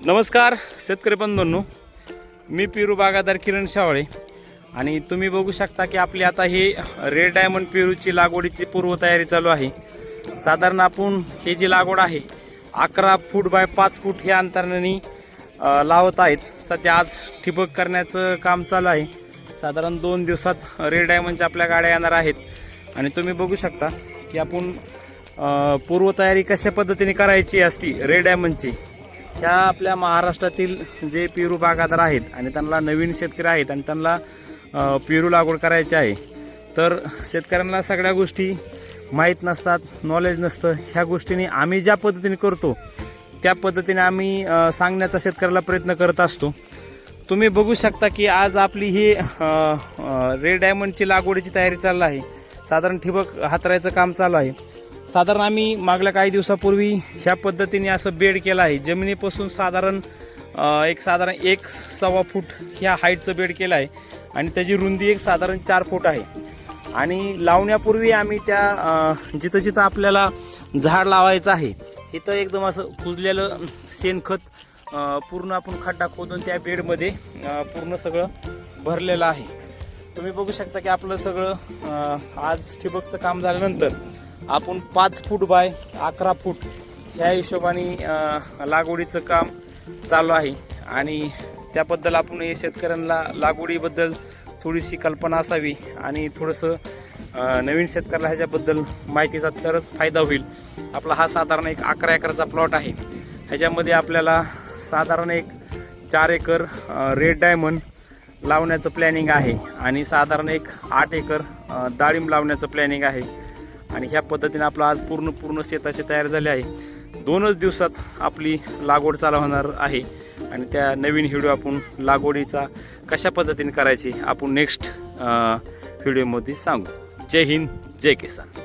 नमस्कार शेतकरी बंधूंनो, मी पेरू बागायतदार किरण शावळे आणि तुम्ही बघू शकता की आपली आता हे रेड डायमंड पेरूची लागवडीची पूर्वतयारी चालू आहे। साधारण आपण हे जी लागवड आहे 11 फूट बाय 5 फूट ह्या अंतराने लावत आहेत। सध्या आज ठिबक करण्याचं काम चालू आहे। साधारण 2 दिवसात रेड डायमंडच्या आपल्या गाड्या येणार आहेत आणि तुम्ही बघू शकता की आपण पूर्वतयारी कशा पद्धतीने करायची असती रेड डायमंडची। ह्या आपल्या महाराष्ट्रातील जे पेरू बागायतदार आहेत आणि त्यांना नवीन शेतकरी आहेत आणि त्यांना पेरू लागवड करायची आहे, तर शेतकऱ्यांना सगळ्या गोष्टी माहीत नसतात, नॉलेज नसतं। ह्या गोष्टींनी आम्ही ज्या पद्धतीने करतो त्या पद्धतीने आम्ही सांगण्याचा शेतकऱ्याला प्रयत्न करत असतो। तुम्ही बघू शकता की आज आपली ही रेड डायमंडची लागवडीची तयारी चालू आहे। साधारण ठिबक हातरायचं काम चालू आहे। साधारण आम्ही मागल्या काही दिवसापूर्वी ह्या पद्धतीने असं बेड केलं आहे। जमिनीपासून साधारण 1.25 फूट ह्या हाईटचं बेड केलं आहे आणि त्याची रुंदी साधारण 4 फूट आहे। आणि लावण्यापूर्वी आम्ही त्या जिथं जिथं आपल्याला झाड लावायचं आहे इथं एकदम असं कुजलेलं शेणखत पूर्ण आपण खड्डा खोदून त्या बेडमध्ये पूर्ण सगळं भरलेलं आहे। तुम्ही बघू शकता की आपलं सगळं आज ठिबकचं काम झाल्यानंतर आपण 5 फूट बाय 11 फूट ह्या हिशोबाने लागवडीचं काम चालू आहे। आणि त्याबद्दल आपण शेतकऱ्यांना लागवडीबद्दल थोडीशी कल्पना असावी आणि थोडंसं नवीन शेतकऱ्याला ह्याच्याबद्दल माहितीचा तरच फायदा होईल। आपला हा साधारण 11 एकरचा प्लॉट आहे। ह्याच्यामध्ये आपल्याला साधारण 4 एकर रेड डायमंड लावण्याचं प्लॅनिंग आहे आणि साधारण 8 एकर डाळिंब लावण्याचं प्लॅनिंग आहे। आणि ह्या पद्धतीने आपलं आज पूर्ण शेताची तयारी झाली आहे। 2च दिवसात आपली लागवड चालू होणार आहे आणि त्या नवीन व्हिडिओ आपण लागवडीचा कशा पद्धतीने करायची आपण नेक्स्ट व्हिडिओमध्ये सांगू। जय हिंद, जय किसान।